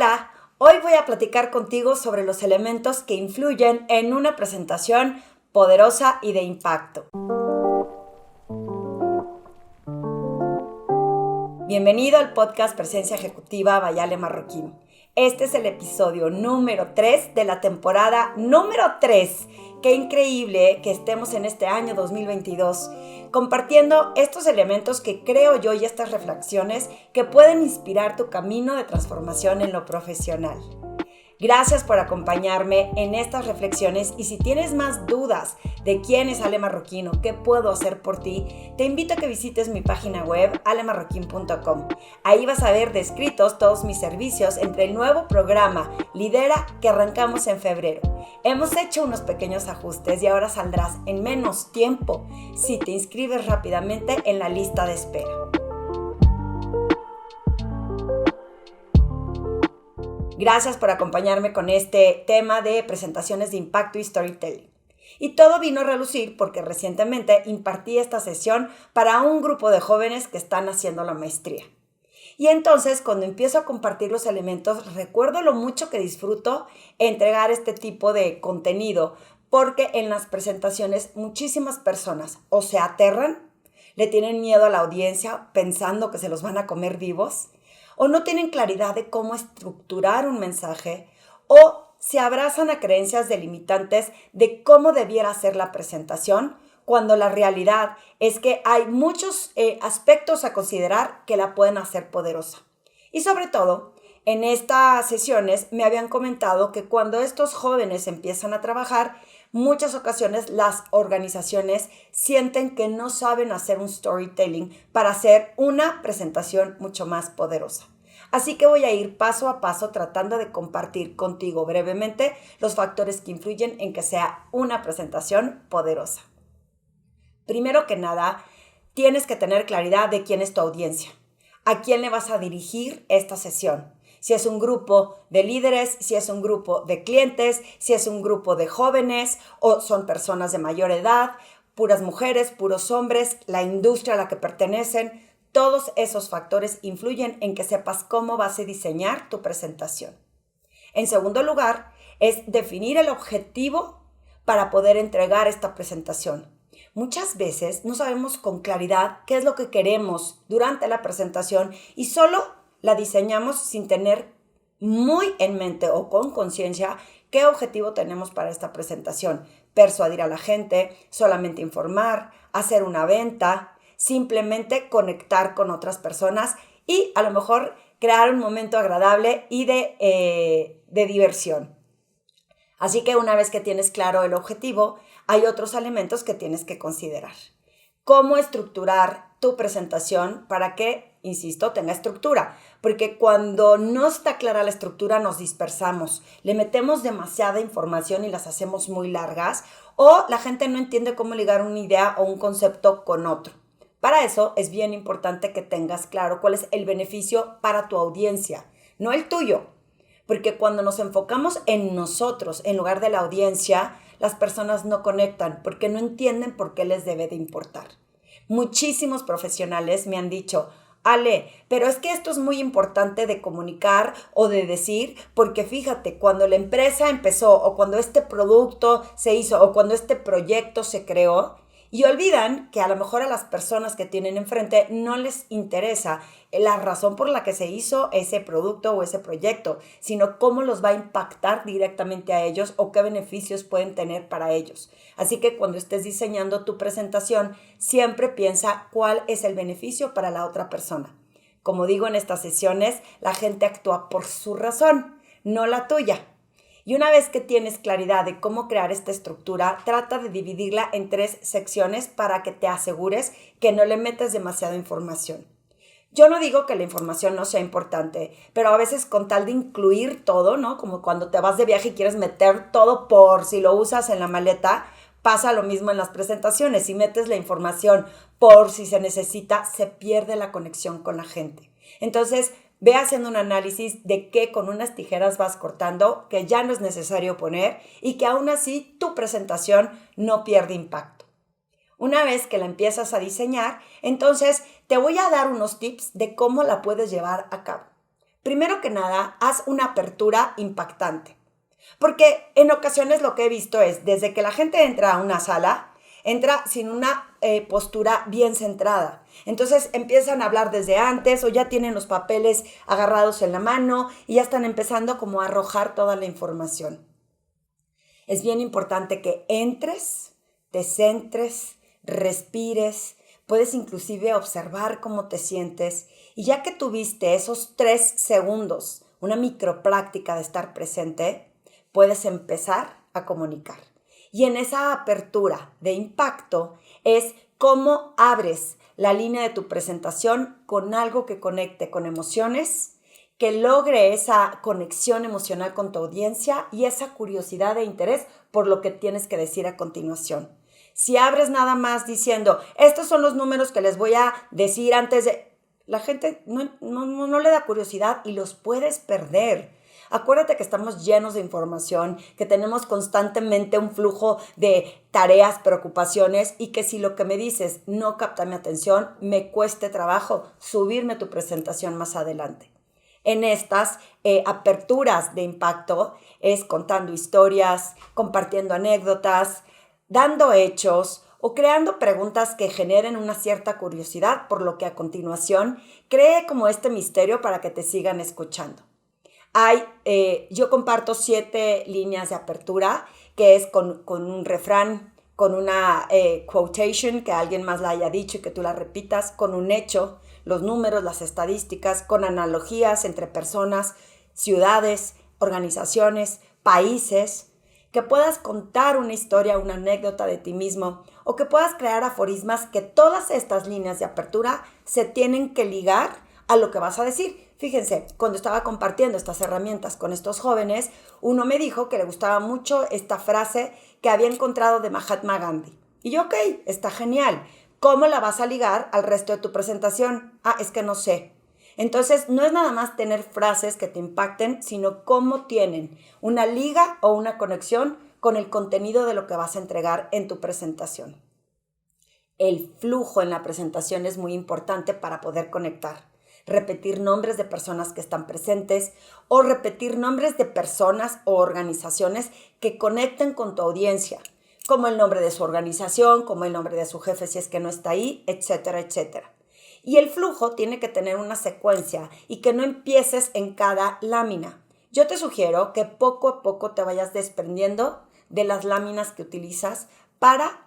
Hola, hoy voy a platicar contigo sobre los elementos que influyen en una presentación poderosa y de impacto. Bienvenido al podcast Presencia Ejecutiva by Ale Marroquín. Este es el episodio número 3 de la temporada número 3. Qué increíble que estemos en este año 2022 compartiendo estos elementos que creo yo y estas reflexiones que pueden inspirar tu camino de transformación en lo profesional. Gracias por acompañarme en estas reflexiones y si tienes más dudas de quién es Ale Marroquín o qué puedo hacer por ti, te invito a que visites mi página web alemarroquin.com. Ahí vas a ver descritos todos mis servicios entre el nuevo programa Lidera que arrancamos en febrero. Hemos hecho unos pequeños ajustes y ahora saldrás en menos tiempo si te inscribes rápidamente en la lista de espera. Gracias por acompañarme con este tema de presentaciones de impacto y storytelling. Y todo vino a relucir porque recientemente impartí esta sesión para un grupo de jóvenes que están haciendo la maestría. Y entonces, cuando empiezo a compartir los elementos, recuerdo lo mucho que disfruto entregar este tipo de contenido, porque en las presentaciones muchísimas personas o se aterran, le tienen miedo a la audiencia pensando que se los van a comer vivos, o no tienen claridad de cómo estructurar un mensaje, o se abrazan a creencias delimitantes de cómo debiera ser la presentación, cuando la realidad es que hay muchos aspectos a considerar que la pueden hacer poderosa. Y sobre todo, en estas sesiones me habían comentado que cuando estos jóvenes empiezan a trabajar, muchas ocasiones las organizaciones sienten que no saben hacer un storytelling para hacer una presentación mucho más poderosa. Así que voy a ir paso a paso tratando de compartir contigo brevemente los factores que influyen en que sea una presentación poderosa. Primero que nada, tienes que tener claridad de quién es tu audiencia, a quién le vas a dirigir esta sesión. Si es un grupo de líderes, si es un grupo de clientes, si es un grupo de jóvenes o son personas de mayor edad, puras mujeres, puros hombres, la industria a la que pertenecen, todos esos factores influyen en que sepas cómo vas a diseñar tu presentación. En segundo lugar, es definir el objetivo para poder entregar esta presentación. Muchas veces no sabemos con claridad qué es lo que queremos durante la presentación y solo la diseñamos sin tener muy en mente o con conciencia qué objetivo tenemos para esta presentación. Persuadir a la gente, solamente informar, hacer una venta, simplemente conectar con otras personas y a lo mejor crear un momento agradable y de diversión. Así que una vez que tienes claro el objetivo, hay otros elementos que tienes que considerar. ¿Cómo estructurar tu presentación para que, insisto, tenga estructura? Porque cuando no está clara la estructura nos dispersamos, le metemos demasiada información y las hacemos muy largas o la gente no entiende cómo ligar una idea o un concepto con otro. Para eso es bien importante que tengas claro cuál es el beneficio para tu audiencia, no el tuyo. Porque cuando nos enfocamos en nosotros en lugar de la audiencia, las personas no conectan porque no entienden por qué les debe de importar. Muchísimos profesionales me han dicho, Ale, pero es que esto es muy importante de comunicar o de decir, porque fíjate, cuando la empresa empezó o cuando este producto se hizo o cuando este proyecto se creó, y olvidan que a lo mejor a las personas que tienen enfrente no les interesa la razón por la que se hizo ese producto o ese proyecto, sino cómo los va a impactar directamente a ellos o qué beneficios pueden tener para ellos. Así que cuando estés diseñando tu presentación, siempre piensa cuál es el beneficio para la otra persona. Como digo en estas sesiones, la gente actúa por su razón, no la tuya. Y una vez que tienes claridad de cómo crear esta estructura, trata de dividirla en 3 secciones para que te asegures que no le metes demasiada información. Yo no digo que la información no sea importante, pero a veces con tal de incluir todo, ¿no? Como cuando te vas de viaje y quieres meter todo por si lo usas en la maleta, pasa lo mismo en las presentaciones. Si metes la información por si se necesita, se pierde la conexión con la gente. Entonces, ve haciendo un análisis de qué con unas tijeras vas cortando, que ya no es necesario poner y que aún así tu presentación no pierde impacto. Una vez que la empiezas a diseñar, entonces te voy a dar unos tips de cómo la puedes llevar a cabo. Primero que nada, haz una apertura impactante. Porque en ocasiones lo que he visto es, desde que la gente entra a una sala, entra sin una postura bien centrada. Entonces empiezan a hablar desde antes o ya tienen los papeles agarrados en la mano y ya están empezando como a arrojar toda la información. Es bien importante que entres, te centres, respires, puedes inclusive observar cómo te sientes y ya que tuviste esos 3 segundos, una micropráctica de estar presente, puedes empezar a comunicar. Y en esa apertura de impacto es cómo abres la línea de tu presentación con algo que conecte con emociones, que logre esa conexión emocional con tu audiencia y esa curiosidad e interés por lo que tienes que decir a continuación. Si abres nada más diciendo, estos son los números que les voy a decir antes de... La gente no le da curiosidad y los puedes perder. Acuérdate que estamos llenos de información, que tenemos constantemente un flujo de tareas, preocupaciones y que si lo que me dices no capta mi atención, me cueste trabajo subirme tu presentación más adelante. En estas aperturas de impacto es contando historias, compartiendo anécdotas, dando hechos o creando preguntas que generen una cierta curiosidad, por lo que a continuación cree como este misterio para que te sigan escuchando. Yo comparto 7 líneas de apertura, que es con un refrán, con una quotation que alguien más la haya dicho y que tú la repitas, con un hecho, los números, las estadísticas, con analogías entre personas, ciudades, organizaciones, países, que puedas contar una historia, una anécdota de ti mismo o que puedas crear aforismas que todas estas líneas de apertura se tienen que ligar a lo que vas a decir. Fíjense, cuando estaba compartiendo estas herramientas con estos jóvenes, uno me dijo que le gustaba mucho esta frase que había encontrado de Mahatma Gandhi. Y yo, ok, está genial. ¿Cómo la vas a ligar al resto de tu presentación? Es que no sé. Entonces, no es nada más tener frases que te impacten, sino cómo tienen una liga o una conexión con el contenido de lo que vas a entregar en tu presentación. El flujo en la presentación es muy importante para poder conectar. Repetir nombres de personas que están presentes o repetir nombres de personas o organizaciones que conecten con tu audiencia, como el nombre de su organización, como el nombre de su jefe si es que no está ahí, etcétera, etcétera. Y el flujo tiene que tener una secuencia y que no empieces en cada lámina. Yo te sugiero que poco a poco te vayas desprendiendo de las láminas que utilizas para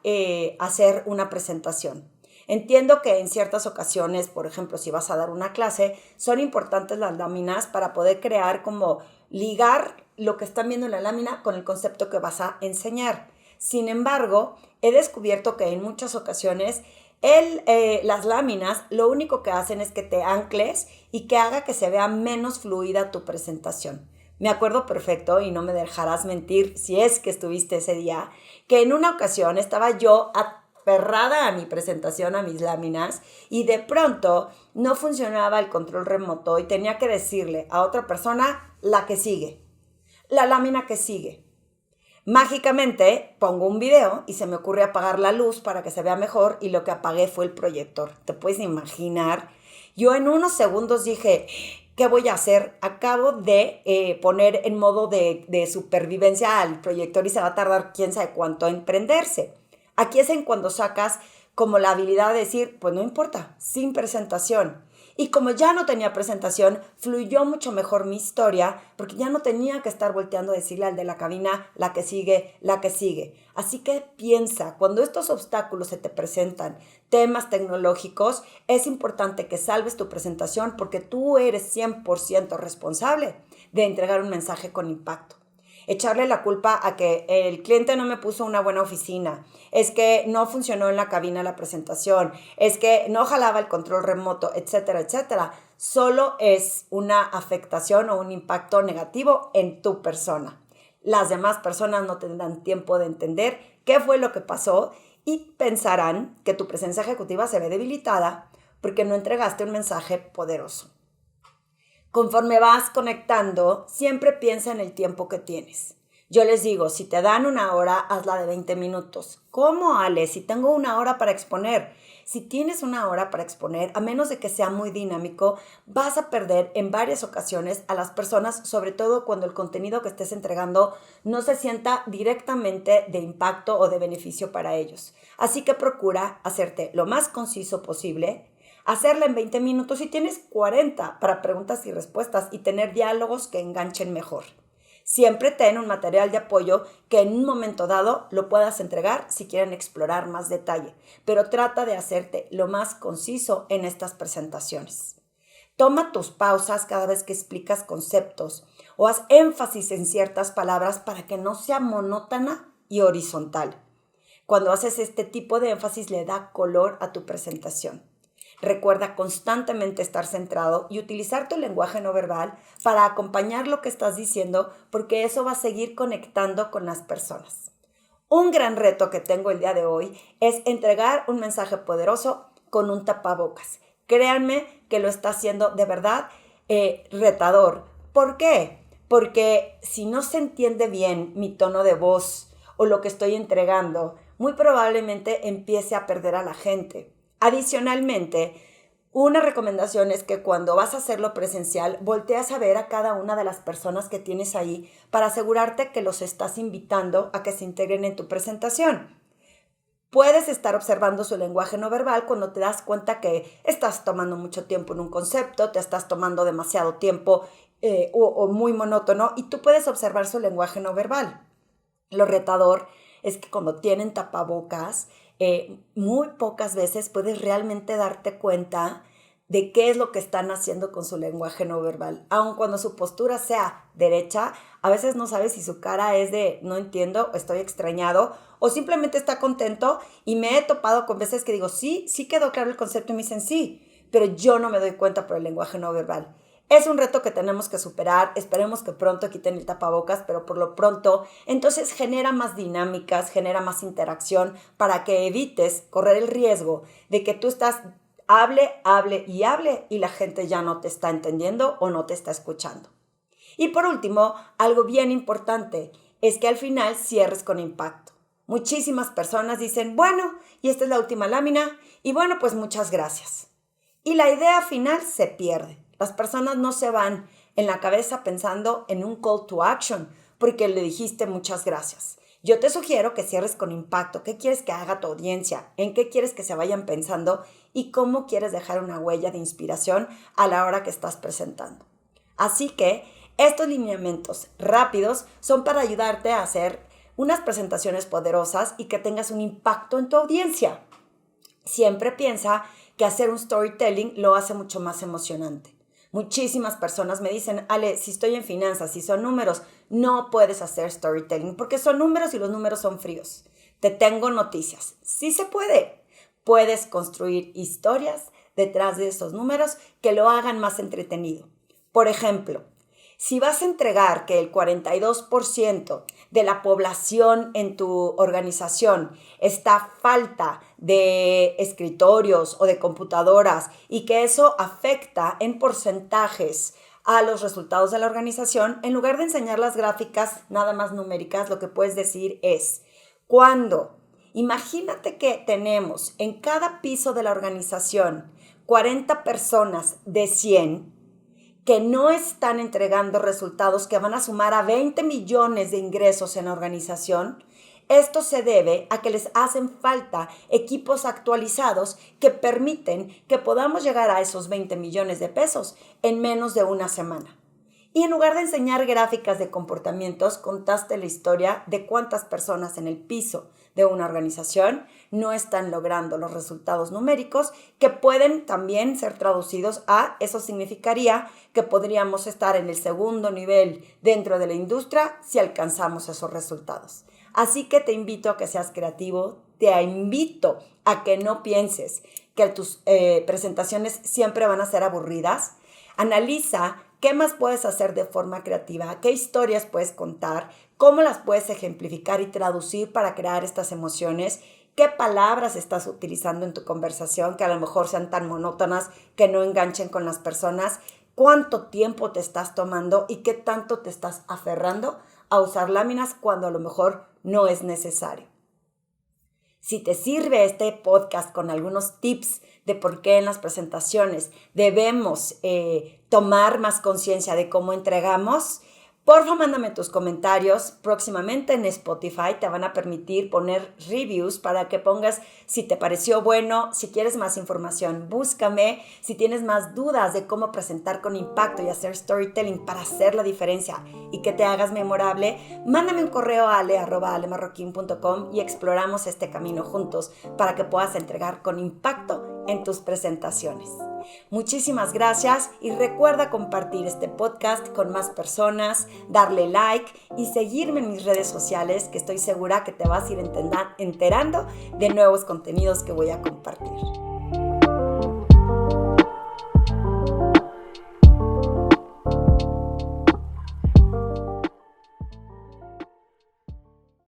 hacer una presentación. Entiendo que en ciertas ocasiones, por ejemplo, si vas a dar una clase, son importantes las láminas para poder crear como ligar lo que están viendo en la lámina con el concepto que vas a enseñar. Sin embargo, he descubierto que en muchas ocasiones las láminas lo único que hacen es que te ancles y que haga que se vea menos fluida tu presentación. Me acuerdo perfecto, y no me dejarás mentir si es que estuviste ese día, que en una ocasión estaba yo aferrada a mi presentación, a mis láminas, y de pronto no funcionaba el control remoto y tenía que decirle a otra persona la que sigue, la lámina que sigue. Mágicamente pongo un video y se me ocurre apagar la luz para que se vea mejor y lo que apagué fue el proyector. ¿Te puedes imaginar? Yo en unos segundos dije, ¿qué voy a hacer? Acabo de poner en modo de supervivencia al proyector y se va a tardar quién sabe cuánto en prenderse. Aquí es en cuando sacas como la habilidad de decir, pues no importa, sin presentación. Y como ya no tenía presentación, fluyó mucho mejor mi historia porque ya no tenía que estar volteando a decirle al de la cabina la que sigue, la que sigue. Así que piensa, cuando estos obstáculos se te presentan, temas tecnológicos, es importante que salves tu presentación porque tú eres 100% responsable de entregar un mensaje con impacto. Echarle la culpa a que el cliente no me puso una buena oficina, es que no funcionó en la cabina la presentación, es que no jalaba el control remoto, etcétera, etcétera, solo es una afectación o un impacto negativo en tu persona. Las demás personas no tendrán tiempo de entender qué fue lo que pasó y pensarán que tu presencia ejecutiva se ve debilitada porque no entregaste un mensaje poderoso. Conforme vas conectando, siempre piensa en el tiempo que tienes. Yo les digo, si te dan 1 hora, hazla de 20 minutos. ¿Cómo, Ale? Si tengo 1 hora para exponer. Si tienes una hora para exponer, a menos de que sea muy dinámico, vas a perder en varias ocasiones a las personas, sobre todo cuando el contenido que estés entregando no se sienta directamente de impacto o de beneficio para ellos. Así que procura hacerte lo más conciso posible, hacerla en 20 minutos y tienes 40 para preguntas y respuestas y tener diálogos que enganchen mejor. Siempre ten un material de apoyo que en un momento dado lo puedas entregar si quieren explorar más detalle, pero trata de hacerte lo más conciso en estas presentaciones. Toma tus pausas cada vez que explicas conceptos o haz énfasis en ciertas palabras para que no sea monótona y horizontal. Cuando haces este tipo de énfasis le da color a tu presentación. Recuerda constantemente estar centrado y utilizar tu lenguaje no verbal para acompañar lo que estás diciendo, porque eso va a seguir conectando con las personas. Un gran reto que tengo el día de hoy es entregar un mensaje poderoso con un tapabocas. Créanme que lo está haciendo de verdad retador. ¿Por qué? Porque si no se entiende bien mi tono de voz o lo que estoy entregando, muy probablemente empiece a perder a la gente. Adicionalmente, una recomendación es que cuando vas a hacerlo presencial, volteas a ver a cada una de las personas que tienes ahí para asegurarte que los estás invitando a que se integren en tu presentación. Puedes estar observando su lenguaje no verbal cuando te das cuenta que estás tomando mucho tiempo en un concepto, te estás tomando demasiado tiempo o muy monótono, y tú puedes observar su lenguaje no verbal. Lo retador es que cuando tienen tapabocas, muy pocas veces puedes realmente darte cuenta de qué es lo que están haciendo con su lenguaje no verbal. Aun cuando su postura sea derecha, a veces no sabes si su cara es de no entiendo, estoy extrañado, o simplemente está contento. Y me he topado con veces que digo, sí quedó claro el concepto, y me dicen sí, pero yo no me doy cuenta por el lenguaje no verbal. Es un reto que tenemos que superar. Esperemos que pronto quiten el tapabocas, pero por lo pronto, entonces genera más dinámicas, genera más interacción para que evites correr el riesgo de que tú estás hable y la gente ya no te está entendiendo o no te está escuchando. Y por último, algo bien importante es que al final cierres con impacto. Muchísimas personas dicen, bueno, y esta es la última lámina, y bueno, pues muchas gracias. Y la idea final se pierde. Las personas no se van en la cabeza pensando en un call to action porque le dijiste muchas gracias. Yo te sugiero que cierres con impacto. ¿Qué quieres que haga tu audiencia? ¿En qué quieres que se vayan pensando? ¿Y cómo quieres dejar una huella de inspiración a la hora que estás presentando? Así que estos lineamientos rápidos son para ayudarte a hacer unas presentaciones poderosas y que tengas un impacto en tu audiencia. Siempre piensa que hacer un storytelling lo hace mucho más emocionante. Muchísimas personas me dicen, Ale, si estoy en finanzas, si son números, no puedes hacer storytelling porque son números y los números son fríos. Te tengo noticias. Sí se puede. Puedes construir historias detrás de esos números que lo hagan más entretenido. Por ejemplo, si vas a entregar que el 42% de la población en tu organización está a falta de escritorios o de computadoras y que eso afecta en porcentajes a los resultados de la organización, en lugar de enseñar las gráficas nada más numéricas, lo que puedes decir es, imagínate que tenemos en cada piso de la organización 40 personas de 100 que no están entregando resultados que van a sumar a 20 millones de ingresos en la organización. Esto se debe a que les hacen falta equipos actualizados que permiten que podamos llegar a esos 20 millones de pesos en menos de una semana. Y en lugar de enseñar gráficas de comportamientos, contaste la historia de cuántas personas en el piso de una organización no están logrando los resultados numéricos que pueden también ser traducidos a, eso significaría que podríamos estar en el segundo nivel dentro de la industria si alcanzamos esos resultados. Así que te invito a que seas creativo, te invito a que no pienses que tus presentaciones siempre van a ser aburridas. Analiza qué más puedes hacer de forma creativa, qué historias puedes contar, cómo las puedes ejemplificar y traducir para crear estas emociones, qué palabras estás utilizando en tu conversación que a lo mejor sean tan monótonas que no enganchen con las personas, cuánto tiempo te estás tomando y qué tanto te estás aferrando a usar láminas cuando a lo mejor no es necesario. Si te sirve este podcast con algunos tips de por qué en las presentaciones debemos tomar más conciencia de cómo entregamos, porfa, mándame tus comentarios. Próximamente en Spotify te van a permitir poner reviews para que pongas si te pareció bueno, si quieres más información, búscame. Si tienes más dudas de cómo presentar con impacto y hacer storytelling para hacer la diferencia y que te hagas memorable, mándame un correo a ale@alemarroquin.com y exploramos este camino juntos para que puedas entregar con impacto en tus presentaciones. Muchísimas gracias y recuerda compartir este podcast con más personas, darle like y seguirme en mis redes sociales, que estoy segura que te vas a ir enterando de nuevos contenidos que voy a compartir.